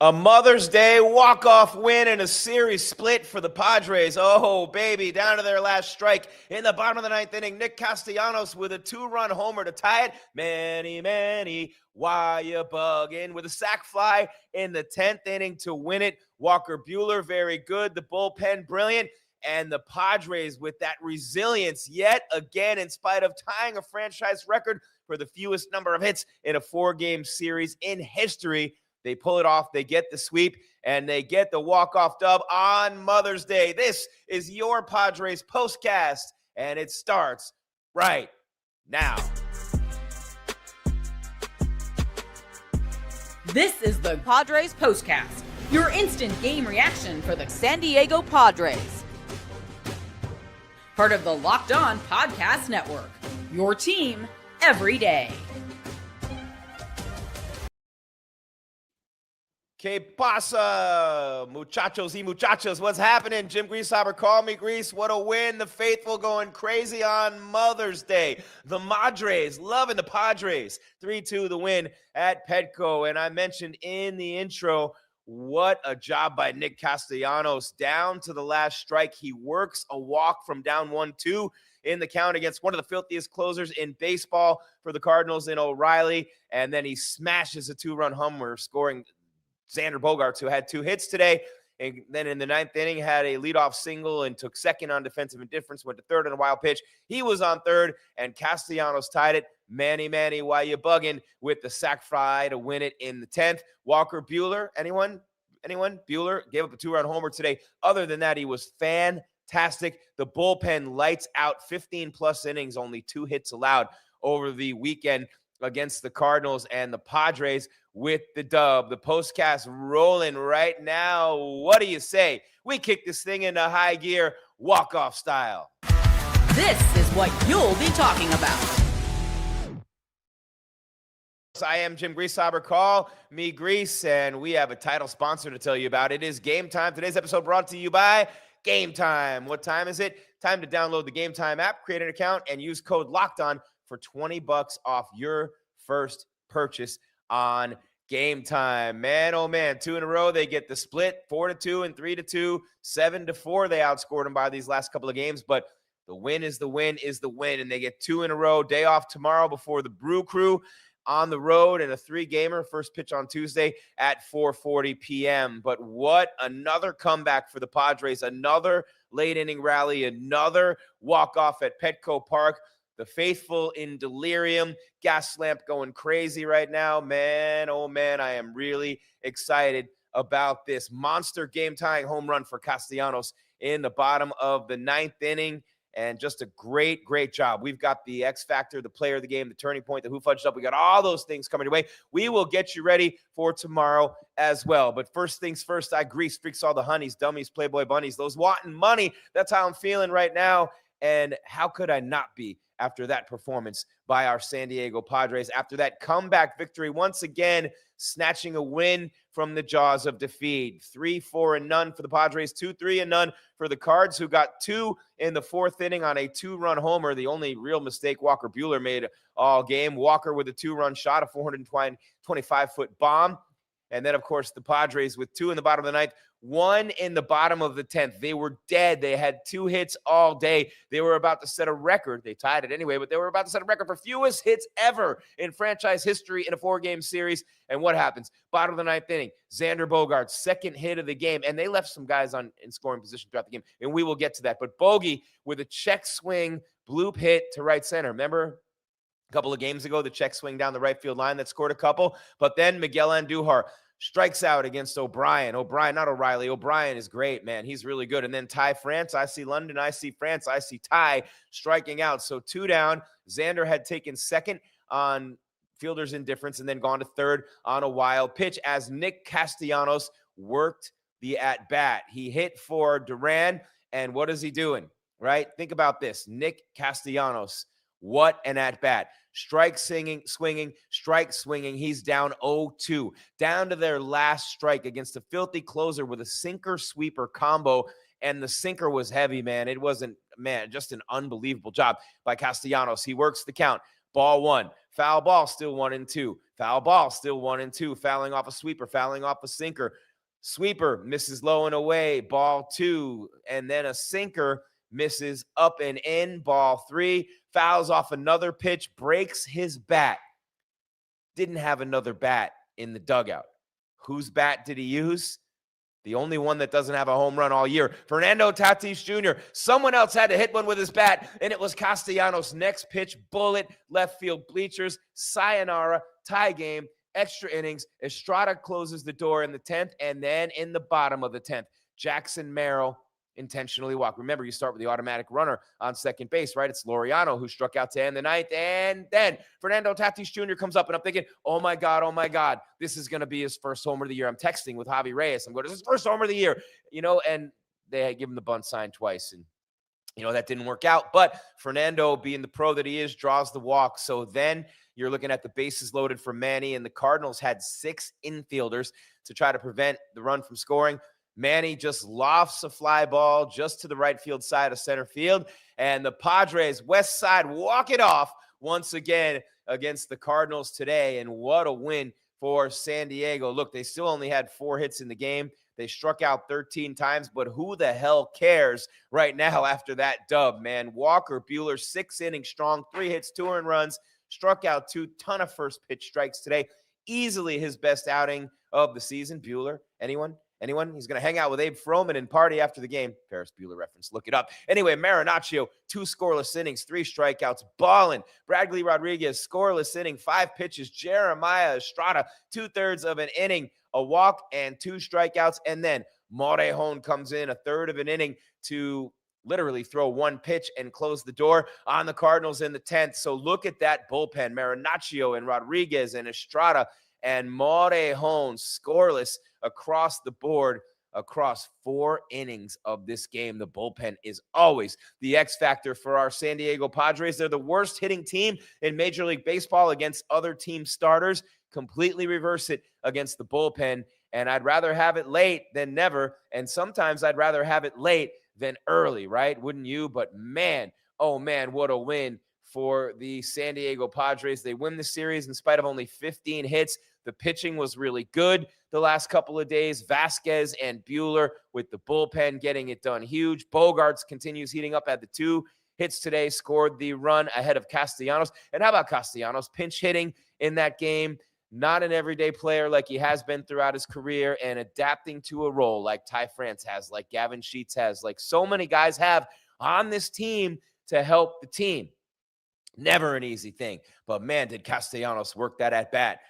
A Mother's Day walk-off win and a series split for the Padres. Oh, baby, down to their last strike in the bottom of the ninth inning. Nick Castellanos with a two-run homer to tie it. Manny, why you bugging? With a sac fly in the 10th inning to win it. Walker Buehler, very good. The bullpen, brilliant. And the Padres with that resilience yet again, in spite of tying a franchise record for the fewest number of hits in a four-game series in history. They pull it off, they get the sweep, and they get the walk-off dub on Mother's Day. This is your Padres Postcast, and it starts right now. This is the Padres Postcast, your instant game reaction for the San Diego Padres. Part of the Locked On Podcast Network, your team every day. Que pasa, muchachos y muchachas? What's happening? Jim Greasehaber, call me Grease. What a win. The faithful going crazy on Mother's Day. The Madres loving the Padres. 3-2 the win at Petco. And I mentioned in the intro, what a job by Nick Castellanos. Down to the last strike. He works a walk from down 1-2 in the count against one of the filthiest closers in baseball for the Cardinals in O'Reilly. And then he smashes a two-run homer, scoring Xander Bogaerts, who had two hits today, and then in the ninth inning had a leadoff single and took second on defensive indifference, went to third on a wild pitch. He was on third, and Castellanos tied it. Manny, why you bugging? With the sac fly to win it in the 10th. Walker Buehler, anyone? Buehler gave up a two-run homer today. Other than that, he was fantastic. The bullpen lights out, 15-plus innings, only 2 hits allowed over the weekend against the Cardinals, and the Padres with the dub. The postcast rolling right now. What do you say? We kick this thing into high gear, walk-off style. This is what you'll be talking about. I am Jim Greasehaber. Call me Grease, and we have a title sponsor to tell you about. It is Game Time. Today's episode brought to you by Game Time. What time is it? Time to download the Game Time app, create an account, and use code LOCKEDON for $20 off your first purchase on Game Time. Man, oh man, 2 in a row. They get the split, 4-2 and 3-2, 7-4. They outscored them by these last couple of games, but the win is the win, and they get 2 in a row. Day off tomorrow before the Brew Crew on the road, and a 3-gamer. First pitch on Tuesday at 4:40 p.m. But what another comeback for the Padres, another late inning rally, another walk-off at Petco Park. The faithful in delirium, gas lamp going crazy right now. Man, oh man, I am really excited about this monster game-tying home run for Castellanos in the bottom of the 9th inning. And just a great, great job. We've got the X Factor, the player of the game, the turning point, the who fudged up. We got all those things coming your way. We will get you ready for tomorrow as well. But first things first, I grease freaks all the honeys, dummies, Playboy bunnies, those wanting money. That's how I'm feeling right now. And how could I not be after that performance by our San Diego Padres, after that comeback victory, once again, snatching a win from the jaws of defeat. 3-4-0 for the Padres, 2-3-0 for the Cards, who got 2 in the 4th inning on a 2-run homer, the only real mistake Walker Buehler made all game. Walker with a 2-run shot, a 425-foot bomb. And then, of course, the Padres with 2 in the bottom of the 9th, 1 in the bottom of the 10th. They were dead. They had 2 hits all day. They were about to set a record. They tied it anyway, but they were about to set a record for fewest hits ever in franchise history in a 4-game series. And what happens? Bottom of the 9th inning, Xander Bogaerts, second hit of the game. And they left some guys in scoring position throughout the game, and we will get to that. But Bogey with a check swing, bloop hit to right center. Remember? A couple of games ago, the check swing down the right field line that scored a couple. But then Miguel Andujar strikes out against O'Brien. Not O'Reilly. O'Brien is great, man. He's really good. And then Ty France. I see London. I see France. I see Ty striking out. So 2 down. Xander had taken second on fielder's indifference and then gone to third on a wild pitch as Nick Castellanos worked the at-bat. He hit for Duran, and what is he doing, right? Think about this. Nick Castellanos, what an at-bat. Strike swinging, strike swinging. He's down 0-2. Down to their last strike against a filthy closer with a sinker-sweeper combo, and the sinker was heavy, man. It wasn't, just an unbelievable job by Castellanos. He works the count. Ball 1. Foul ball, still 1-2. Foul ball, still 1-2. Fouling off a sweeper, fouling off a sinker. Sweeper misses low and away. Ball 2. And then a sinker misses up and in. Ball 3. Fouls off another pitch, breaks his bat. Didn't have another bat in the dugout. Whose bat did he use? The only one that doesn't have a home run all year. Fernando Tatis Jr. Someone else had to hit one with his bat, and it was Castellanos. Next pitch, bullet, left field bleachers, sayonara, tie game, extra innings. Estrada closes the door in the 10th, and then in the bottom of the 10th, Jackson Merrill intentionally walked. Remember, you start with the automatic runner on second base, right? It's Laureano who struck out to end the 9th, and then Fernando Tatis Jr. comes up, and I'm thinking, oh my God, this is going to be his first homer of the year. I'm texting with Javi Reyes. I'm going, this is his first homer of the year, and they give him the bunt sign twice, and that didn't work out. But Fernando, being the pro that he is, draws the walk. So then you're looking at the bases loaded for Manny, and the Cardinals had 6 infielders to try to prevent the run from scoring. Manny just lofts a fly ball just to the right field side of center field, and the Padres West Side walk it off once again against the Cardinals today, and what a win for San Diego. Look, they still only had 4 hits in the game. They struck out 13 times, but who the hell cares right now after that dub, man? Walker Buehler, 6 innings strong, 3 hits, 2 earned runs, struck out 2, ton of first pitch strikes today. Easily his best outing of the season. Buehler, anyone? He's going to hang out with Abe Froman and party after the game. Ferris Bueller reference. Look it up. Anyway, Marinaccio, 2 scoreless innings, 3 strikeouts. Ballin. Bradley Rodriguez, scoreless inning, 5 pitches. Jeremiah Estrada, 2/3 of an inning, a walk and 2 strikeouts. And then Morejon comes in, 1/3 of an inning to literally throw 1 pitch and close the door on the Cardinals in the 10th. So look at that bullpen. Marinaccio and Rodriguez and Estrada and Morejon scoreless across the board across 4 innings of this game. The bullpen is always the X factor for our San Diego Padres. They're the worst hitting team in Major League Baseball against other team starters. Completely reverse it against the bullpen, and I'd rather have it late than never, and sometimes I'd rather have it late than early, right? Wouldn't you? But man, oh man, what a win for the San Diego Padres. They win the series in spite of only 15 hits. The pitching was really good the last couple of days. Vasquez and Buehler with the bullpen getting it done huge. Bogaerts continues heating up at the 2 hits today, scored the run ahead of Castellanos. And how about Castellanos? Pinch hitting in that game. Not an everyday player like he has been throughout his career, and adapting to a role like Ty France has, like Gavin Sheets has, like so many guys have on this team to help the team. Never an easy thing, but man, did Castellanos work that at bat.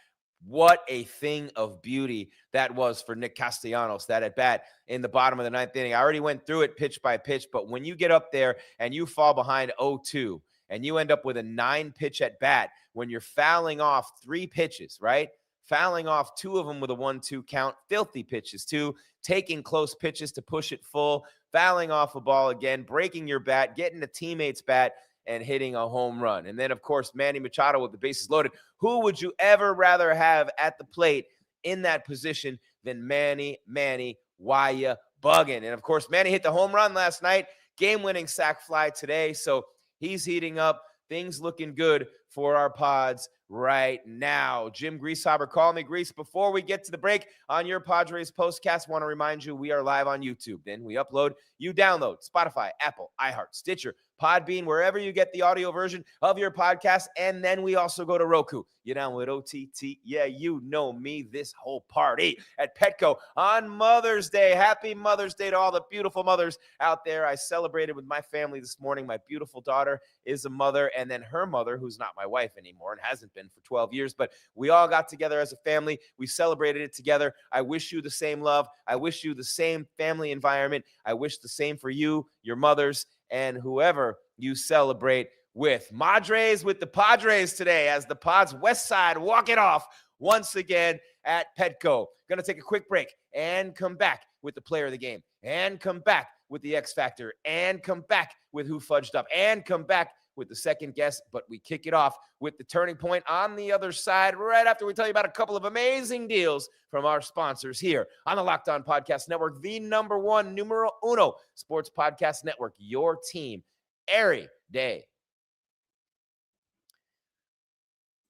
What a thing of beauty that was for Nick Castellanos, that at bat in the bottom of the 9th inning. I already went through it pitch by pitch, but when you get up there and you fall behind 0-2 and you end up with a 9-pitch at bat when you're fouling off 3 pitches, right? Fouling off 2 of them with a 1-2 count, filthy pitches too, taking close pitches to push it full, fouling off a ball again, breaking your bat, getting a teammate's bat, and hitting a home run. And then, of course, Manny Machado with the bases loaded. Who would you ever rather have at the plate in that position than Manny Why ya bugging? And, of course, Manny hit the home run last night, game-winning sac fly today. So he's heating up. Things looking good for our Pods right now. Jim Greasehaber, call me Grease. Before we get to the break on your Padres Postcast, want to remind you we are live on YouTube. Then we upload, you download Spotify, Apple, iHeart, Stitcher, Podbean, wherever you get the audio version of your podcast. And then we also go to Roku. You download OTT. Yeah, you know me, this whole party at Petco on Mother's Day. Happy Mother's Day to all the beautiful mothers out there. I celebrated with my family this morning. My beautiful daughter is a mother, and then her mother, who's not my wife anymore and hasn't been for 12 years, but we all got together as a family. We celebrated it together. I wish you the same love. I wish you the same family environment. I wish the same for you, your mothers, and whoever you celebrate with. Madres with the Padres today as the Pods West Side walk it off once again at Petco. Going to take a quick break and come back with the player of the game, and come back with the X Factor, and come back with who fudged up, and come back with the second guest. But we kick it off with the turning point on the other side right after we tell you about a couple of amazing deals from our sponsors here on the Locked On Podcast Network, the #1, numero uno sports podcast network, your team every day.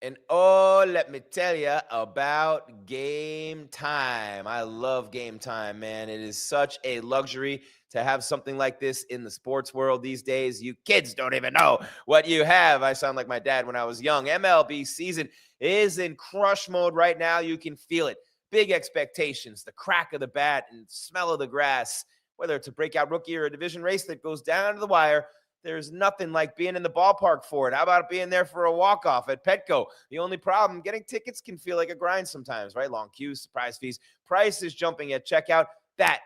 And oh, let me tell you about Game Time. I love Game Time, man. It is such a luxury to have something like this in the sports world these days. You kids don't even know what you have. I sound like my dad when I was young. MLB season is in crush mode right now. You can feel it. Big expectations, the crack of the bat and smell of the grass, whether it's a breakout rookie or a division race that goes down to the wire. There's nothing like being in the ballpark for it. How about being there for a walk-off at Petco? The only problem, getting tickets can feel like a grind sometimes, right? Long queues, surprise fees, prices jumping at checkout. That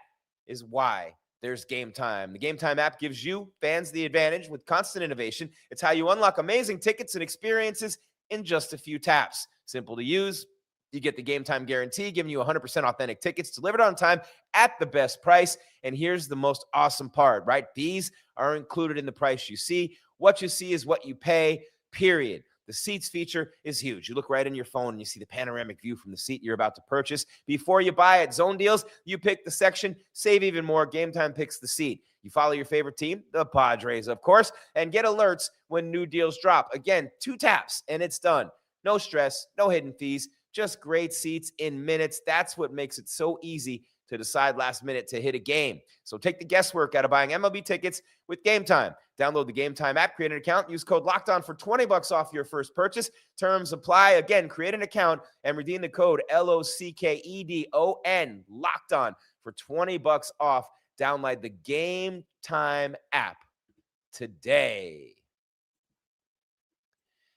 is why there's Game Time. The Game Time app gives you, fans, the advantage with constant innovation. It's how you unlock amazing tickets and experiences in just a few taps. Simple to use. You get the Game Time guarantee, giving you 100% authentic tickets delivered on time at the best price. And here's the most awesome part, right? These are included in the price you see. What you see is what you pay, period. The seats feature is huge. You look right in your phone and you see the panoramic view from the seat you're about to purchase. Before you buy at Zone Deals, you pick the section, save even more. Game Time picks the seat. You follow your favorite team, the Padres, of course, and get alerts when new deals drop. Again, 2 taps and it's done. No stress, no hidden fees. Just great seats in minutes. That's what makes it so easy to decide last minute to hit a game. So take the guesswork out of buying MLB tickets with Game Time. Download the Game Time app, create an account, use code LOCKEDON for $20 off your first purchase. Terms apply. Again, create an account and redeem the code LOCKEDON, locked on, for $20 off. Download the Game Time app today.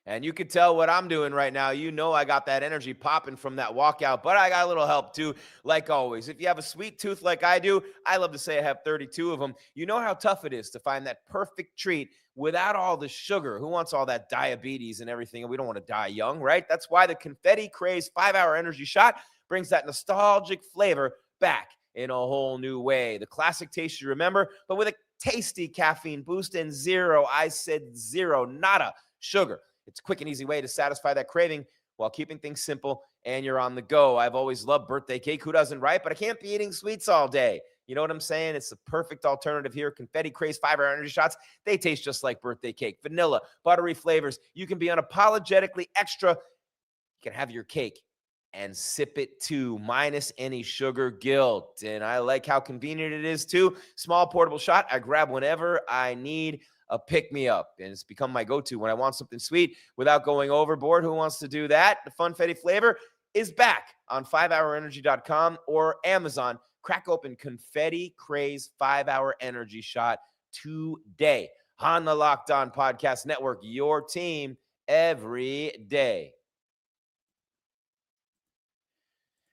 And you can tell what I'm doing right now. You know I got that energy popping from that walkout, but I got a little help too, like always. If you have a sweet tooth like I do, I love to say I have 32 of them. You know how tough it is to find that perfect treat without all the sugar. Who wants all that diabetes and everything? And we don't want to die young, right? That's why the Confetti Craze 5-Hour Energy Shot brings that nostalgic flavor back in a whole new way. The classic taste you remember, but with a tasty caffeine boost and zero, I said zero, nada sugar. It's a quick and easy way to satisfy that craving while keeping things simple and you're on the go. I've always loved birthday cake. Who doesn't, right? But I can't be eating sweets all day. You know what I'm saying? It's the perfect alternative here. Confetti Craze 5-Hour Energy Shots. They taste just like birthday cake. Vanilla, buttery flavors. You can be unapologetically extra. You can have your cake and sip it too, minus any sugar guilt. And I like how convenient it is too. Small portable shot. I grab whenever I need a pick-me-up, and it's become my go-to when I want something sweet without going overboard. Who wants to do that? The Funfetti flavor is back on 5hourenergy.com or Amazon. Crack open Confetti Craze 5-Hour Energy Shot today on the Locked On Podcast Network, your team every day.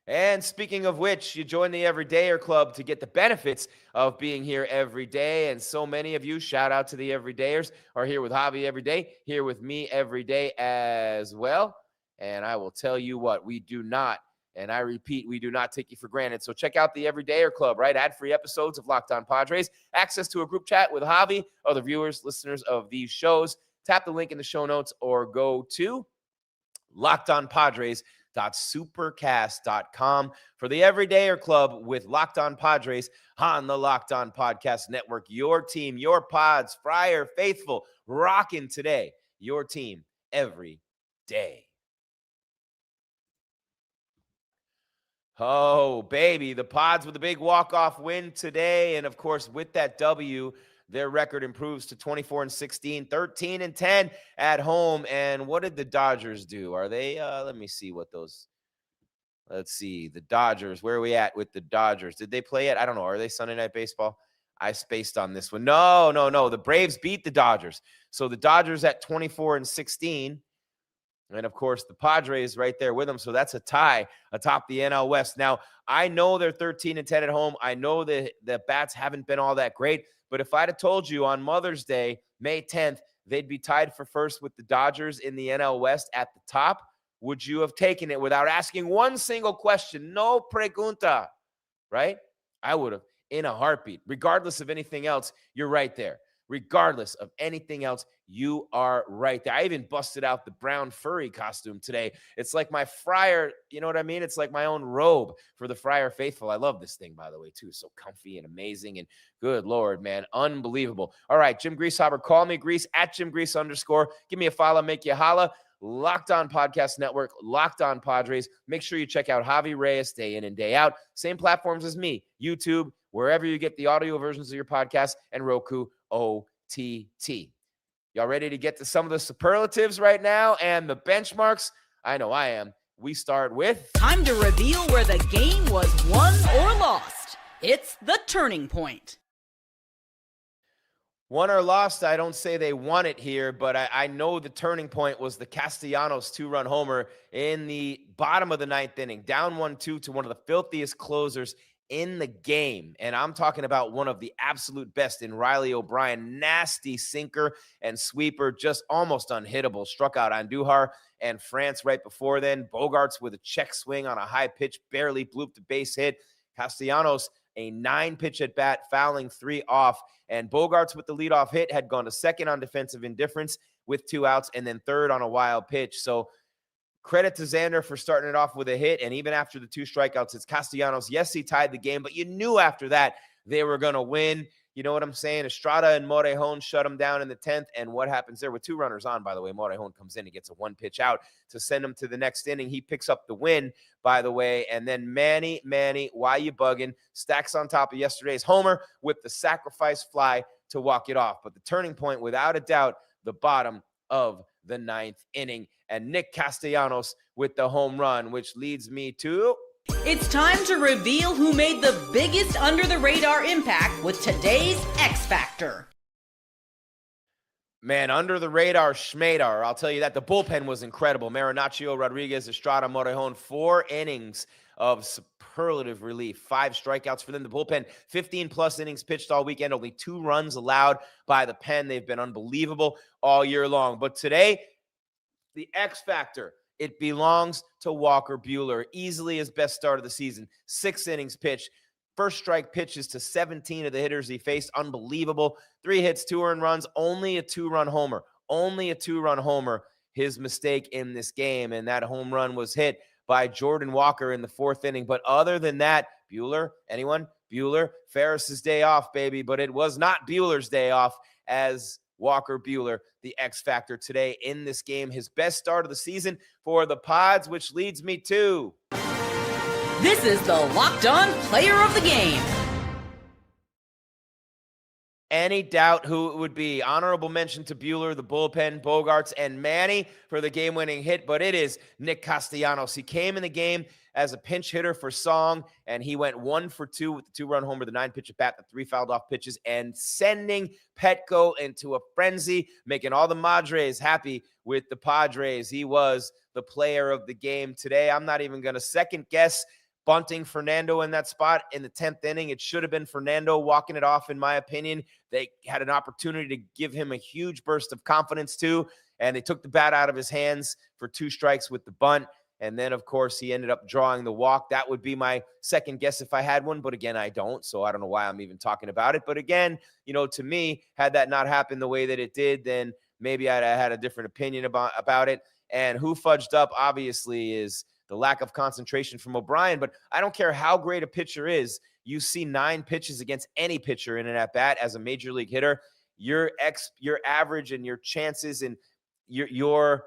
And speaking of which, you join the Everydayer Club to get the benefits of being here every day. And so many of you, shout out to the Everydayers, are here with Javi every day, here with me every day as well. And I will tell you what, we do not, and I repeat, we do not take you for granted. So check out the Everydayer Club, right? Ad-free episodes of Locked On Padres, access to a group chat with Javi, other viewers, listeners of these shows. Tap the link in the show notes or go to LockedOnPadres.supercast.com for the Everydayer Club with Locked On Padres on the Locked On Podcast Network. Your team, your pods, Friar Faithful, rocking today. Your team every day. Oh, baby, the Pods with a big walk-off win today. And, of course, with that W, their record improves to 24-16, 13-10 at home. And what did the Dodgers do? Are they, let me see what those, let's see, the Dodgers, where are we at with the Dodgers? Did they play it? I don't know. Are they Sunday Night Baseball? I spaced on this one. No. The Braves beat the Dodgers. So the Dodgers at 24-16. And, of course, the Padres right there with them. So that's a tie atop the NL West. Now, I know they're 13-10 at home. I know the bats haven't been all that great. But if I'd have told you on Mother's Day, May 10th, they'd be tied for first with the Dodgers in the NL West at the top, would you have taken it without asking one single question? No pregunta, right? I would have in a heartbeat. Regardless of anything else, you're right there. Regardless of anything else, you are right there. I even busted out the brown furry costume today. It's like my Friar, you know what I mean? It's like my own robe for the Friar Faithful. I love this thing, by the way, too. So comfy and amazing. And good Lord, man, unbelievable. All right, Jim Greasehaber, call me Grease at Jim Grease _. Give me a follow, make you holla. Locked On Podcast Network, Locked On Padres. Make sure you check out Javi Reyes day in and day out. Same platforms as me, YouTube, wherever you get the audio versions of your podcast, and Roku OTT. Y'all ready to get to some of the superlatives right now and the benchmarks? I know I am. We start with... Time to reveal where the game was won or lost. It's the turning point. Won or lost, I don't say they won it here, but I know the turning point was the Castellanos 2-run homer in the bottom of the ninth inning, down 1-2 to one of the filthiest closers in the game. And I'm talking about one of the absolute best in Riley O'Brien. Nasty sinker and sweeper, just almost unhittable. Struck out Andujar and France right before then. Bogaerts with a check swing on a high pitch, barely blooped a base hit. Castellanos, a 9-pitch at bat, fouling 3 off. And Bogaerts with the leadoff hit had gone to second on defensive indifference with 2 outs and then third on a wild pitch. So credit to Xander for starting it off with a hit. And even after the 2 strikeouts, it's Castellanos. Yes, he tied the game, but you knew after that they were going to win. You know what I'm saying? Estrada and Morejon shut him down in the 10th. And what happens there with 2 runners on, by the way? Morejon comes in and gets a 1-pitch out to send him to the next inning. He picks up the win, by the way. And then Manny, why you bugging? Stacks on top of yesterday's homer with the sacrifice fly to walk it off. But the turning point, without a doubt, the bottom of the 9th inning. And Nick Castellanos with the home run, which leads me to... It's time to reveal who made the biggest under-the-radar impact with today's X Factor. Man, under the radar, Schmadar. I'll tell you that. The bullpen was incredible. Marinaccio, Rodriguez, Estrada, Morejon, 4 innings of superlative relief. 5 strikeouts for them. The bullpen, 15-plus innings pitched all weekend. Only 2 runs allowed by the pen. They've been unbelievable all year long. But today, the X Factor, it belongs to Walker Buehler. Easily his best start of the season. 6 innings pitched. First strike pitches to 17 of the hitters he faced. Unbelievable. 3 hits, 2 earned runs. Only a 2-run homer. Only a 2-run homer. His mistake in this game. And that home run was hit by Jordan Walker in the 4th inning. But other than that, Buehler, anyone? Buehler, Ferris's day off, baby. But it was not Buehler's day off, as Walker Buehler, the X Factor today in this game. His best start of the season for the Pods, which leads me to... This is the Locked On Player of the Game. Any doubt who it would be? Honorable mention to Buehler, the bullpen, Bogaerts, and Manny for the game-winning hit, but it is Nick Castellanos. He came in the game as a pinch hitter for Song, and he went 1 for 2 with the 2-run homer, the 9-pitch at bat, the 3 fouled off pitches, and sending Petco into a frenzy, making all the Madres happy with the Padres. He was the player of the game today. I'm not even going to second guess bunting Fernando in that spot in the 10th inning. It should have been Fernando walking it off, in my opinion. They had an opportunity to give him a huge burst of confidence too, and they took the bat out of his hands for 2 strikes with the bunt. And then, of course, he ended up drawing the walk. That would be my second guess if I had one. But again, I don't. So I don't know why I'm even talking about it. But again, you know, to me, had that not happened the way that it did, then maybe I'd had a different opinion about it. And who fudged up, obviously, is the lack of concentration from O'Brien. But I don't care how great a pitcher is. You see 9 pitches against any pitcher in an at-bat as a major league hitter. Your average and your chances and your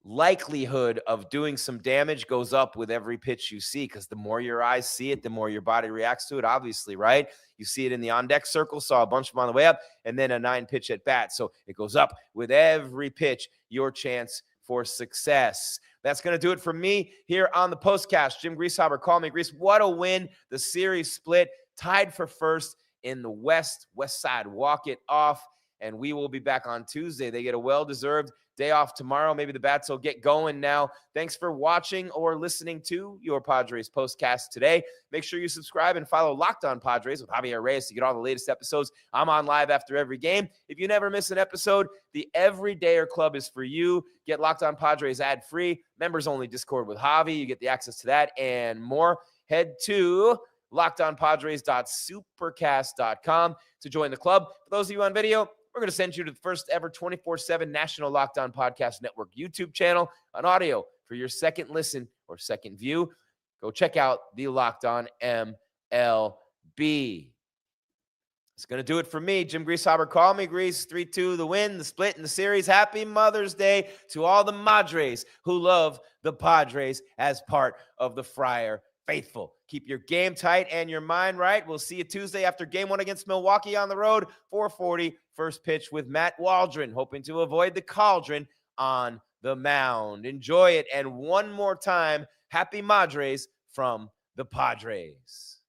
likelihood of doing some damage goes up with every pitch you see, because the more your eyes see it, the more your body reacts to it, obviously, right? You see it in the on-deck circle, saw a bunch of them on the way up, and then a 9-pitch at bat. So it goes up with every pitch, your chance for success. That's going to do it for me here on the Postcast. Jim Greasehaber, call me Grease. What a win. The series split, tied for first in the West Side. Walk it off, and we will be back on Tuesday. They get a well-deserved day off tomorrow. Maybe the bats will get going now. Thanks for watching or listening to your Padres Postcast today. Make sure you subscribe and follow Locked On Padres with Javier Reyes to get all the latest episodes. I'm on live after every game. If you never miss an episode, the Everydayer Club is for you. Get Locked On Padres ad-free. Members-only Discord with Javi. You get the access to that and more. Head to lockedonpadres.supercast.com to join the club. For those of you on video, we're going to send you to the first ever 24/7 National Locked On Podcast Network YouTube channel on audio for your second listen or second view. Go check out the Locked On MLB. It's going to do it for me. Jim Greasehaber, call me Grease. 3-2, the win, the split in the series. Happy Mother's Day to all the Madres who love the Padres as part of the Friar faithful. Keep your game tight and your mind right. We'll see you Tuesday after game 1 against Milwaukee on the road. 4:40, first pitch with Matt Waldron, hoping to avoid the cauldron on the mound. Enjoy it. And one more time, happy Madres from the Padres.